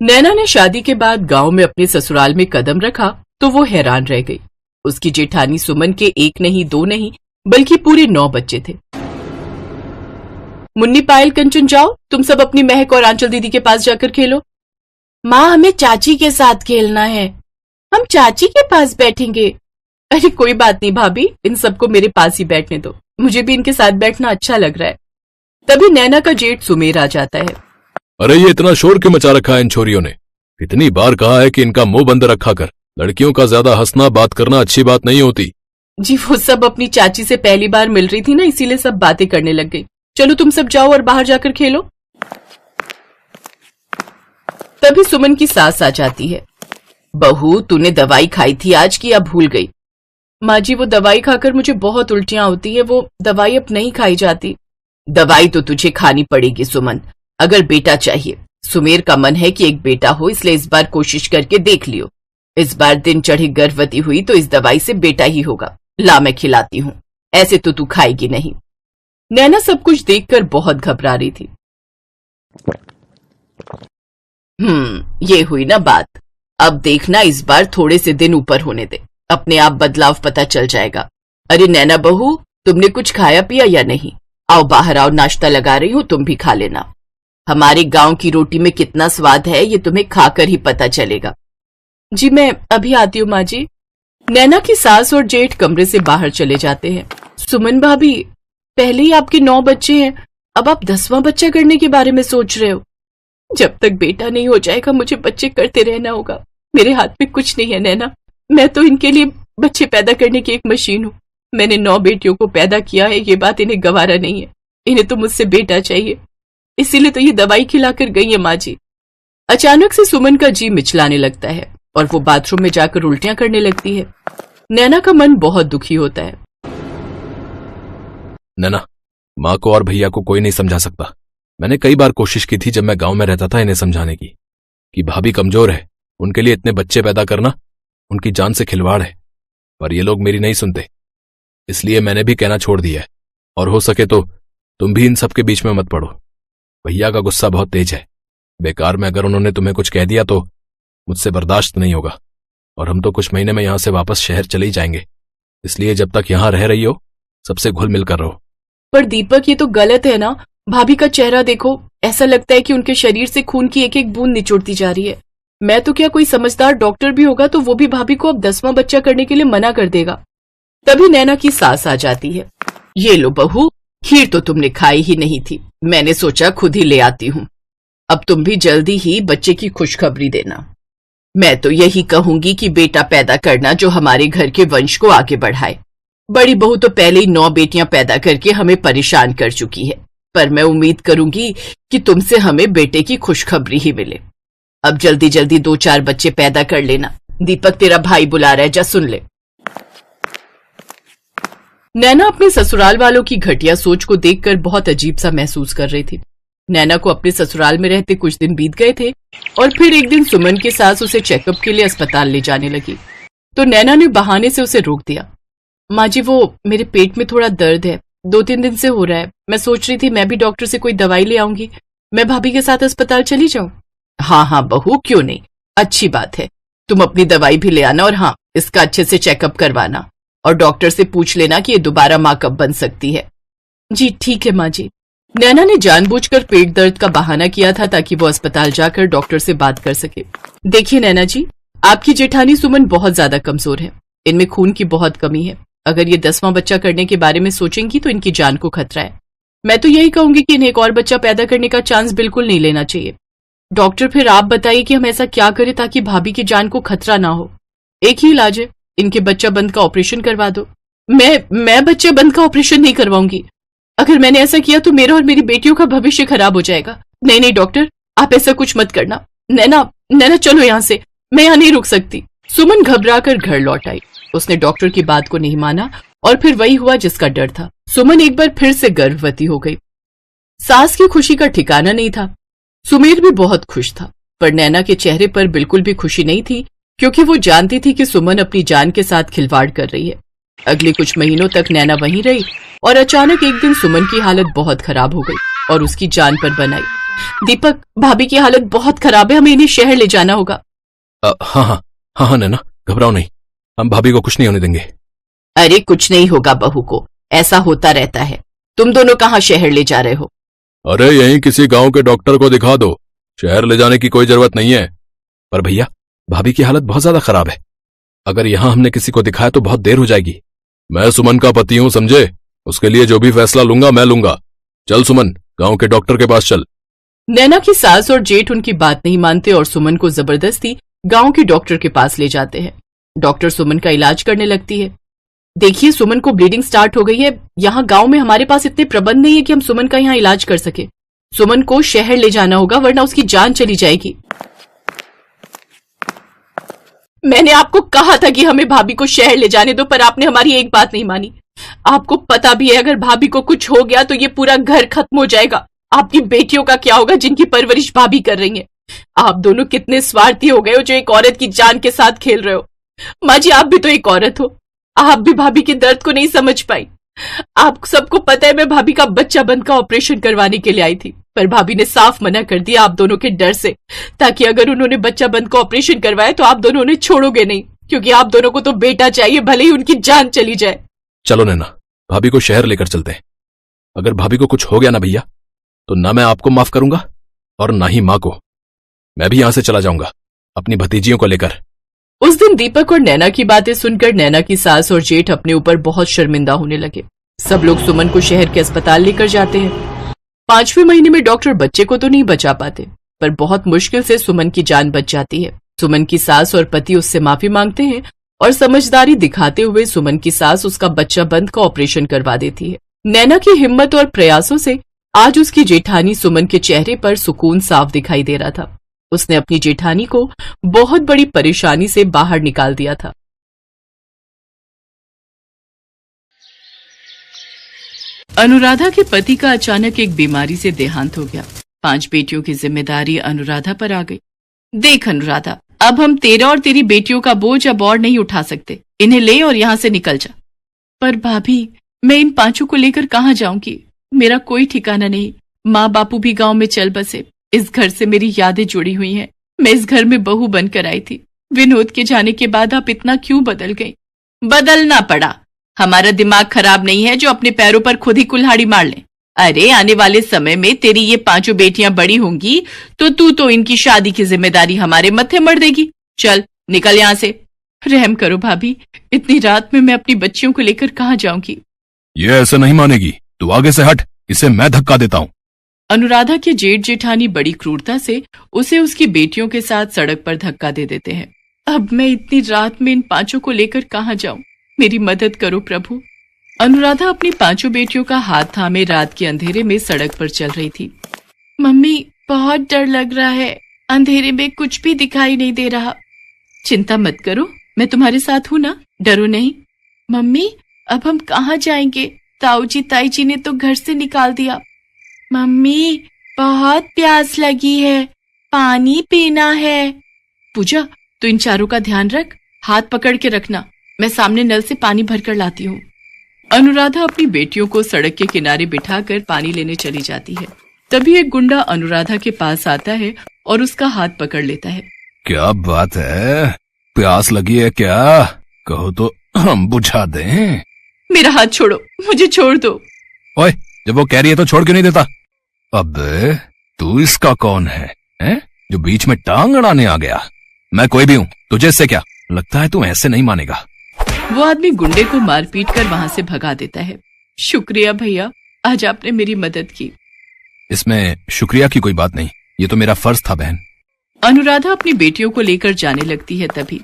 नैना ने शादी के बाद गांव में अपने ससुराल में कदम रखा तो वो हैरान रह गई। उसकी जेठानी सुमन के एक नहीं दो नहीं बल्कि पूरे 9 बच्चे थे। मुन्नी, पायल, कंचन, जाओ तुम सब अपनी महक और आंचल दीदी के पास जाकर खेलो। माँ, हमें चाची के साथ खेलना है। हम चाची के पास बैठेंगे। अरे कोई बात नहीं भाभी, इन सबको मेरे पास ही बैठने दो, मुझे भी इनके साथ बैठना अच्छा लग रहा है। तभी नैना का जेठ सुमेर आ जाता है। अरे ये इतना शोर क्यों मचा रखा है इन छोरियों ने? इतनी बार कहा है कि इनका मुंह बंद रखा कर। लड़कियों का ज्यादा हंसना बात करना अच्छी बात नहीं होती। जी वो सब अपनी चाची से पहली बार मिल रही थी ना, इसीलिए सब बातें करने लग गई। चलो तुम सब जाओ और बाहर जाकर खेलो। तभी सुमन की सास आ जाती है। बहू, तूने दवाई खाई थी आज की या भूल गई? माँ जी, वो दवाई खाकर मुझे बहुत उल्टियां होती है, वो दवाई अब नहीं खाई जाती। दवाई तो तुझे खानी पड़ेगी सुमन, अगर बेटा चाहिए। सुमेर का मन है कि एक बेटा हो, इसलिए इस बार कोशिश करके देख लियो। इस बार दिन चढ़े गर्भवती हुई तो इस दवाई से बेटा ही होगा। ला मैं खिलाती हूँ, ऐसे तो तू खाएगी नहीं। नैना सब कुछ देखकर बहुत घबरा रही थी। ये हुई ना बात। अब देखना, इस बार थोड़े से दिन ऊपर होने दे, अपने आप बदलाव पता चल जाएगा। अरे नैना बहू, तुमने कुछ खाया पिया या नहीं? आओ बाहर आओ, नाश्ता लगा रही हूँ, तुम भी खा लेना। हमारे गांव की रोटी में कितना स्वाद है ये तुम्हें खाकर ही पता चलेगा। जी मैं अभी आती हूँ माँ जी। नैना की सास और जेठ कमरे से बाहर चले जाते हैं। सुमन भाभी, पहले ही आपके 9 बच्चे हैं, अब आप 10वां बच्चा करने के बारे में सोच रहे हो। जब तक बेटा नहीं हो जाएगा मुझे बच्चे करते रहना होगा। मेरे हाथ में कुछ नहीं है नैना, मैं तो इनके लिए बच्चे पैदा करने की एक मशीन हूँ। मैंने 9 बेटियों को पैदा किया है, ये बात इन्हें गवारा नहीं है। इन्हें तो मुझसे बेटा चाहिए, इसीलिए तो ये दवाई खिलाकर गई है माँ जी। अचानक से सुमन का जी मिचलाने लगता है और वो बाथरूम में जाकर उल्टियां करने लगती है। नैना का मन बहुत दुखी होता है। नैना, माँ को और भैया को कोई नहीं समझा सकता। मैंने कई बार कोशिश की थी जब मैं गांव में रहता था इन्हें समझाने की कि भाभी कमजोर है, उनके लिए इतने बच्चे पैदा करना उनकी जान से खिलवाड़ है, पर ये लोग मेरी नहीं सुनते। इसलिए मैंने भी कहना छोड़ दिया है, और हो सके तो तुम भी इन सब के बीच में मत पड़ो। भैया का गुस्सा बहुत तेज है, बेकार में अगर उन्होंने तुम्हें कुछ कह दिया तो मुझसे बर्दाश्त नहीं होगा, और हम तो कुछ महीने में यहां से वापस शहर चले ही जाएंगे। इसलिए जब तक यहां रह रही हो सबसे घुल मिलकर रहो। पर दीपक, ये तो गलत है ना। भाभी का चेहरा देखो, ऐसा लगता है कि उनके शरीर से खून की एक एक बूंद निचोड़ती जा रही है। मैं तो क्या, कोई समझदार डॉक्टर भी होगा तो वो भी भाभी को अब 10वां बच्चा करने के लिए मना कर देगा। तभी नैना की सास आ जाती है। ये लो बहू, खीर तो तुमने खाई ही नहीं थी, मैंने सोचा खुद ही ले आती हूँ। अब तुम भी जल्दी ही बच्चे की खुशखबरी देना। मैं तो यही कहूंगी कि बेटा पैदा करना जो हमारे घर के वंश को आगे बढ़ाए। बड़ी बहू तो पहले ही 9 बेटियां पैदा करके हमें परेशान कर चुकी है, पर मैं उम्मीद करूंगी कि तुमसे हमें बेटे की खुशखबरी ही मिले। अब जल्दी जल्दी 2-4 बच्चे पैदा कर लेना। दीपक, तेरा भाई बुला रहा है, जा सुन ले। नैना अपने ससुराल वालों की घटिया सोच को देखकर बहुत अजीब सा महसूस कर रही थी। नैना को अपने ससुराल में रहते कुछ दिन बीत गए थे और फिर एक दिन सुमन के सास उसे चेकअप के लिए अस्पताल ले जाने लगी, तो नैना ने बहाने से उसे रोक दिया। माँ जी, वो मेरे पेट में थोड़ा दर्द है, 2-3 दिन से हो रहा है। मैं सोच रही थी मैं भी डॉक्टर से कोई दवाई ले आऊंगी। मैं भाभी के साथ अस्पताल चली जाऊं? हाँ हाँ बहू, क्यों नहीं, अच्छी बात है। तुम अपनी दवाई भी ले आना और हाँ, इसका अच्छे से चेकअप करवाना और डॉक्टर से पूछ लेना कि ये दोबारा माँ कब बन सकती है। जी ठीक है माँ जी। नैना ने जानबूझकर पेट दर्द का बहाना किया था ताकि वो अस्पताल जाकर डॉक्टर से बात कर सके। देखिए नैना जी, आपकी जेठानी सुमन बहुत ज्यादा कमजोर है, इनमें खून की बहुत कमी है। अगर ये 10वां बच्चा करने के बारे में सोचेंगी तो इनकी जान को खतरा है। मैं तो यही कहूंगी कि इन्हें एक और बच्चा पैदा करने का चांस बिल्कुल नहीं लेना चाहिए। डॉक्टर, फिर आप बताइए कि हम ऐसा क्या करें ताकि भाभी की जान को खतरा ना हो। एक ही इलाज है, इनके बच्चा बंद का ऑपरेशन करवा दो। मैं बच्चा बंद का ऑपरेशन नहीं करवाऊंगी। अगर मैंने ऐसा किया तो मेरा और मेरी बेटियों का भविष्य खराब हो जाएगा। नहीं नहीं डॉक्टर, आप ऐसा कुछ मत करना। नैना चलो यहाँ से, मैं यहाँ नहीं रुक सकती। सुमन घबराकर घर लौट आई। उसने डॉक्टर की बात को नहीं माना और फिर वही हुआ जिसका डर था। सुमन एक बार फिर से गर्भवती हो गई। सास की खुशी का ठिकाना नहीं था। सुमेर भी बहुत खुश था, पर नैना के चेहरे पर बिल्कुल भी खुशी नहीं थी, क्योंकि वो जानती थी कि सुमन अपनी जान के साथ खिलवाड़ कर रही है। अगले कुछ महीनों तक नैना वहीं रही और अचानक एक दिन सुमन की हालत बहुत खराब हो गई और उसकी जान पर बन आई। दीपक, भाभी की हालत बहुत खराब है, हमें इन्हें शहर ले जाना होगा। हाँ नैना, घबराओ नहीं, हम भाभी को कुछ नहीं होने देंगे। अरे कुछ नहीं होगा बहू को, ऐसा होता रहता है। तुम दोनों कहाँ शहर ले जा रहे हो? अरे यहीं किसी गांव के डॉक्टर को दिखा दो, शहर ले जाने की कोई जरूरत नहीं है। पर भैया, भाभी की हालत बहुत ज्यादा खराब है, अगर यहां हमने किसी को दिखाया तो बहुत देर हो जाएगी। मैं सुमन का पति हूं, समझे? उसके लिए जो भी फैसला लूंगा मैं लूंगा। चल सुमन, गांव के डॉक्टर के पास चल। नैना की सास और जेठ उनकी बात नहीं मानते और सुमन को जबरदस्ती गांव के डॉक्टर के पास ले जाते हैं। डॉक्टर सुमन का इलाज करने लगती है। देखिए, सुमन को ब्लीडिंग स्टार्ट हो गई है। यहाँ गांव में हमारे पास इतने प्रबंध नहीं है कि हम सुमन का यहाँ इलाज कर सके। सुमन को शहर ले जाना होगा वरना उसकी जान चली जाएगी। मैंने आपको कहा था कि हमें भाभी को शहर ले जाने दो, पर आपने हमारी एक बात नहीं मानी। आपको पता भी है अगर भाभी को कुछ हो गया तो ये पूरा घर खत्म हो जाएगा। आपकी बेटियों का क्या होगा जिनकी परवरिश भाभी कर रही है? आप दोनों कितने स्वार्थी हो गए हो जो एक औरत की जान के साथ खेल रहे हो। माँ जी, आप भी तो एक औरत हो, आप भी भाभी के दर्द को नहीं समझ पाई। आप सबको पता है मैं भाभी का बच्चा बंद का ऑपरेशन करवाने के लिए आई थी, पर भाभी ने साफ मना कर दिया आप दोनों के डर से, ताकि अगर उन्होंने बच्चा बंद का ऑपरेशन करवाया तो आप दोनों उन्हें छोड़ोगे नहीं, क्योंकि आप दोनों को तो बेटा चाहिए, भले ही उनकी जान चली जाए। चलो नैना, भाभी को शहर लेकर चलते हैं। अगर भाभी को कुछ हो गया ना भैया, तो ना मैं आपको माफ करूंगा और ना ही मां को। मैं भी यहां से चला जाऊंगा अपनी भतीजियों को लेकर। उस दिन दीपक और नैना की बातें सुनकर नैना की सास और जेठ अपने ऊपर बहुत शर्मिंदा होने लगे। सब लोग सुमन को शहर के अस्पताल लेकर जाते हैं। 5वें महीने में डॉक्टर बच्चे को तो नहीं बचा पाते, पर बहुत मुश्किल से सुमन की जान बच जाती है। सुमन की सास और पति उससे माफी मांगते हैं और समझदारी दिखाते हुए सुमन की सास उसका बच्चा बंद का ऑपरेशन करवा देती है। नैना की हिम्मत और प्रयासों से आज उसकी जेठानी सुमन के चेहरे पर सुकून साफ दिखाई दे रहा था। उसने अपनी जेठानी को बहुत बड़ी परेशानी से बाहर निकाल दिया था। अनुराधा के पति का अचानक एक बीमारी से देहांत हो गया। 5 बेटियों की जिम्मेदारी अनुराधा पर आ गई। देख अनुराधा, अब हम तेरा और तेरी बेटियों का बोझ अब और नहीं उठा सकते। इन्हें ले और यहाँ से निकल जा। पर भाभी, मैं इन 5 को लेकर कहाँ जाऊंगी? मेरा कोई ठिकाना नहीं। माँ बापू भी गांव में चल बसे। इस घर से मेरी यादें जुड़ी हुई हैं। मैं इस घर में बहू बनकर आई थी। विनोद के जाने के बाद आप इतना क्यों बदल गई? बदलना पड़ा। हमारा दिमाग खराब नहीं है जो अपने पैरों पर खुद ही कुल्हाड़ी मार ले। अरे आने वाले समय में तेरी ये 5 बेटियां बड़ी होंगी तो तू तो इनकी शादी की जिम्मेदारी हमारे मत्थे मर देगी। चल निकल यहाँ से। रहम करो भाभी, इतनी रात में मैं अपनी बच्चियों को लेकर कहाँ जाऊंगी? ये ऐसे नहीं मानेगी, तू आगे से हट, इसे मैं धक्का देता हूँ। अनुराधा के जेठ जेठानी बड़ी क्रूरता से उसे उसकी बेटियों के साथ सड़क पर धक्का दे देते हैं। अब मैं इतनी रात में इन 5 को लेकर कहाँ जाऊं? मेरी मदद करो प्रभु। अनुराधा अपनी 5 बेटियों का हाथ थामे रात के अंधेरे में सड़क पर चल रही थी। मम्मी, बहुत डर लग रहा है। अंधेरे में कुछ भी दिखाई नहीं दे रहा। चिंता मत करो, मैं तुम्हारे साथ हूँ ना, डरो नहीं। मम्मी, अब हम कहाँ जाएंगे? ताऊ जी ताई जी ने तो घर से निकाल दिया। मम्मी, बहुत प्यास लगी है, पानी पीना है। पूजा, तू इन 4 का ध्यान रख, हाथ पकड़ के रखना। मैं सामने नल से पानी भरकर लाती हूँ। अनुराधा अपनी बेटियों को सड़क के किनारे बिठाकर पानी लेने चली जाती है। तभी एक गुंडा अनुराधा के पास आता है और उसका हाथ पकड़ लेता है। क्या बात है, प्यास लगी है क्या? कहो तो हम बुझा दें। मेरा हाथ छोड़ो, मुझे छोड़ दो। ओए, जब वो कह रही है तो छोड़ क्यों नहीं देता? अबे तू इसका कौन है, जो बीच में टांग अड़ाने आ गया? मैं कोई भी हूँ, तुझे इससे क्या? लगता है तू ऐसे नहीं मानेगा। वो आदमी गुंडे को मार पीट कर वहां से भगा देता है। शुक्रिया भैया, आज आपने मेरी मदद की। इसमें शुक्रिया की कोई बात नहीं, ये तो मेरा फर्ज था बहन। अनुराधा अपनी बेटियों को लेकर जाने लगती है। तभी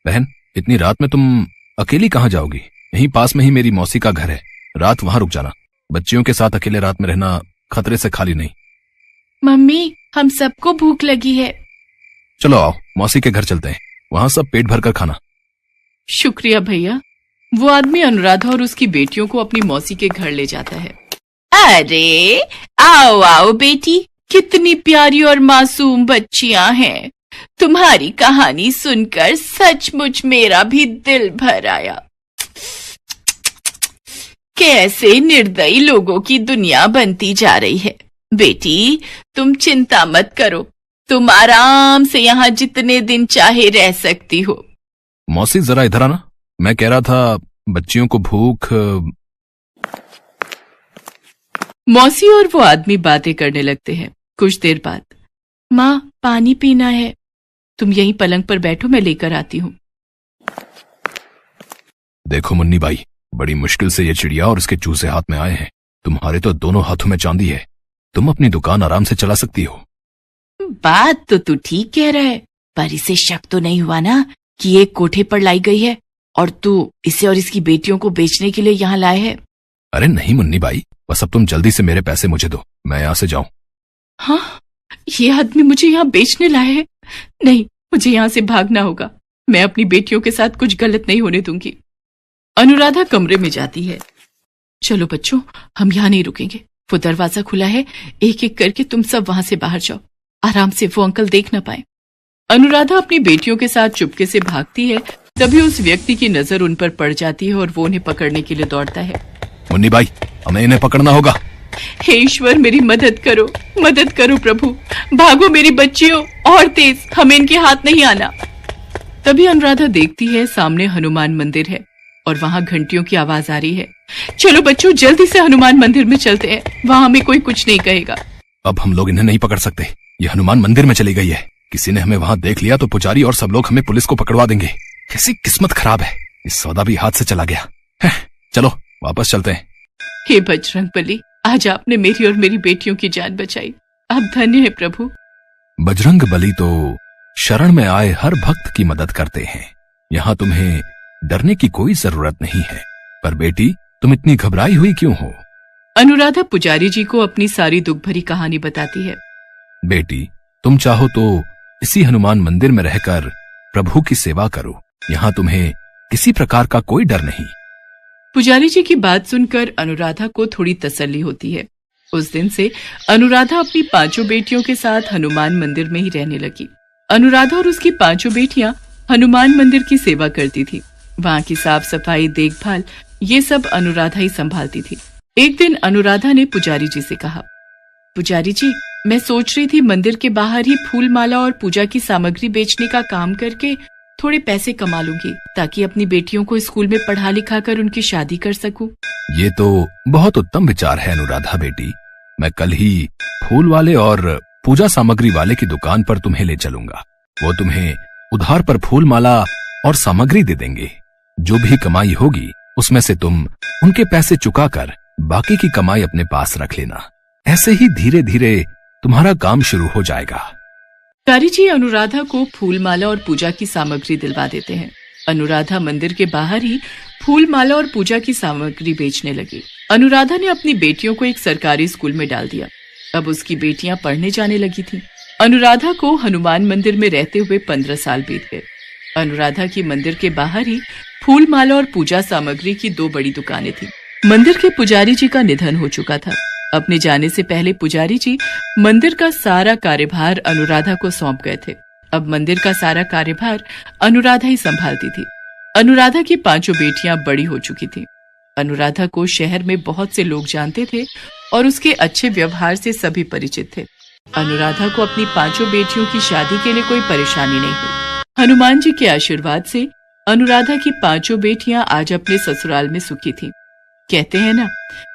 बहन, इतनी रात में तुम अकेली कहाँ जाओगी? यहीं पास में ही मेरी मौसी का घर है, रात वहां रुक जाना। बच्चियों के साथ अकेले रात में रहना खतरे से खाली नहीं। मम्मी, हम सबको भूख लगी है। चलो आओ, मौसी के घर चलते हैं, वहां सब पेट भर कर खाना। शुक्रिया भैया। वो आदमी अनुराधा और उसकी बेटियों को अपनी मौसी के घर ले जाता है। अरे आओ आओ बेटी, कितनी प्यारी और मासूम बच्चियां हैं। तुम्हारी कहानी सुनकर सचमुच मेरा भी दिल भर आया। कैसे निर्दयी लोगों की दुनिया बनती जा रही है। बेटी, तुम चिंता मत करो, तुम आराम से यहाँ जितने दिन चाहे रह सकती हो। मौसी जरा इधर आना, मैं कह रहा था बच्चियों को भूख। मौसी और वो आदमी बातें करने लगते हैं। कुछ देर बाद, माँ पानी पीना है, तुम यहीं पलंग पर बैठो, मैं लेकर आती हूँ। देखो मुन्नी बाई, बड़ी मुश्किल से ये चिड़िया और इसके चूजे हाथ में आए हैं। तुम्हारे तो दोनों हाथों में चांदी है, तुम अपनी दुकान आराम से चला सकती हो। बात तो तू ठीक कह रहा है, पर इसे शक तो नहीं हुआ ना कि ये कोठे पर लाई गई है और तू इसे और इसकी बेटियों को बेचने के लिए यहाँ लाए है? अरे नहीं मुन्नी बाई, बस अब तुम जल्दी से मेरे पैसे मुझे दो, मैं यहाँ से जाऊं। हाँ, ये आदमी मुझे यहाँ बेचने लाए है? नहीं, मुझे यहाँ से भागना होगा। मैं अपनी बेटियों के साथ कुछ गलत नहीं होने दूंगी। अनुराधा कमरे में जाती है। चलो बच्चों, हम यहाँ नहीं रुकेंगे, वो दरवाजा खुला है, एक एक करके तुम सब वहां से बाहर जाओ, आराम से, वो अंकल देख न पाए। अनुराधा अपनी बेटियों के साथ चुपके से भागती है। तभी उस व्यक्ति की नजर उन पर पड़ जाती है और वो उन्हें पकड़ने के लिए दौड़ता है। मुन्नी बाई, हमें इन्हें पकड़ना होगा। हे ईश्वर, मेरी मदद करो प्रभु, भागो मेरी बच्चियों, और तेज, हमें इनके हाथ नहीं आना। तभी अनुराधा देखती है सामने हनुमान मंदिर है और वहां घंटियों की आवाज आ रही है। चलो बच्चों, जल्दी से हनुमान मंदिर में चलते हैं, वहां हमें कोई कुछ नहीं कहेगा। अब हम लोग इन्हें नहीं पकड़ सकते, ये हनुमान मंदिर में चली गई है। किसी ने हमें वहां देख लिया तो पुजारी और सब लोग हमें पुलिस को पकड़वा देंगे। कैसी किस्मत खराब है, इस सौदा भी हाथ से चला गया है। चलो वापस चलते हैं। हे बजरंगबली, आज आपने मेरी और मेरी बेटियों की जान बचाई, आप धन्य है प्रभु। बजरंग बली तो शरण में आए हर भक्त की मदद करते हैं, यहाँ तुम्हें डरने की कोई जरूरत नहीं है। पर बेटी, तुम इतनी घबराई हुई क्यों हो? अनुराधा पुजारी जी को अपनी सारी दुख भरी कहानी बताती है। बेटी, तुम चाहो तो इसी हनुमान मंदिर में रहकर प्रभु की सेवा करो, यहाँ तुम्हें किसी प्रकार का कोई डर नहीं। पुजारी जी की बात सुनकर अनुराधा को थोड़ी तसल्ली होती है। उस दिन से अनुराधा अपनी 5 बेटियों के साथ हनुमान मंदिर में ही रहने लगी। अनुराधा और उसकी 5 बेटियां हनुमान मंदिर की सेवा करती थी। वहां की साफ सफाई, देखभाल, ये सब अनुराधा ही संभालती थी। एक दिन अनुराधा ने पुजारी जी से कहा, पुजारी जी, मैं सोच रही थी मंदिर के बाहर ही फूल माला और पूजा की सामग्री बेचने का काम करके थोड़े पैसे कमा लूंगी, ताकि अपनी बेटियों को स्कूल में पढ़ा लिखा कर उनकी शादी कर सकूं। ये तो बहुत उत्तम विचार है अनुराधा बेटी, मैं कल ही फूल वाले और पूजा सामग्री वाले की दुकान पर तुम्हें ले चलूंगा। वो तुम्हें उधार पर फूल माला और सामग्री दे देंगे। जो भी कमाई होगी उसमें से तुम उनके पैसे चुकाकर बाकी की कमाई अपने पास रख लेना। ऐसे ही धीरे धीरे तुम्हारा काम शुरू हो जाएगा। पुजारी जी अनुराधा को फूल माला और पूजा की सामग्री दिलवा देते हैं। अनुराधा मंदिर के बाहर ही फूल माला और पूजा की सामग्री बेचने लगी। अनुराधा ने अपनी बेटियों को एक सरकारी स्कूल में डाल दिया। अब उसकी बेटियां पढ़ने जाने लगी थीं। अनुराधा को हनुमान मंदिर में रहते हुए 15 साल बीत गए। अनुराधा की मंदिर के बाहर ही फूल माला और पूजा सामग्री की 2 बड़ी दुकानें थीं। मंदिर के पुजारी जी का निधन हो चुका था। अपने जाने से पहले पुजारी जी मंदिर का सारा कार्यभार अनुराधा को सौंप गए थे। अब मंदिर का सारा कार्यभार अनुराधा ही संभालती थी। अनुराधा की 5 बेटियां बड़ी हो चुकी थीं। अनुराधा को शहर में बहुत से लोग जानते थे और उसके अच्छे व्यवहार से सभी परिचित थे। अनुराधा को अपनी 5 बेटियों की शादी के लिए कोई परेशानी नहीं हुई। हनुमान जी के आशीर्वाद से अनुराधा की 5 बेटियां आज अपने ससुराल में सुखी थीं। कहते हैं ना,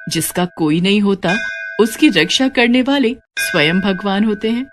जिसका कोई नहीं होता उसकी रक्षा करने वाले स्वयं भगवान होते हैं।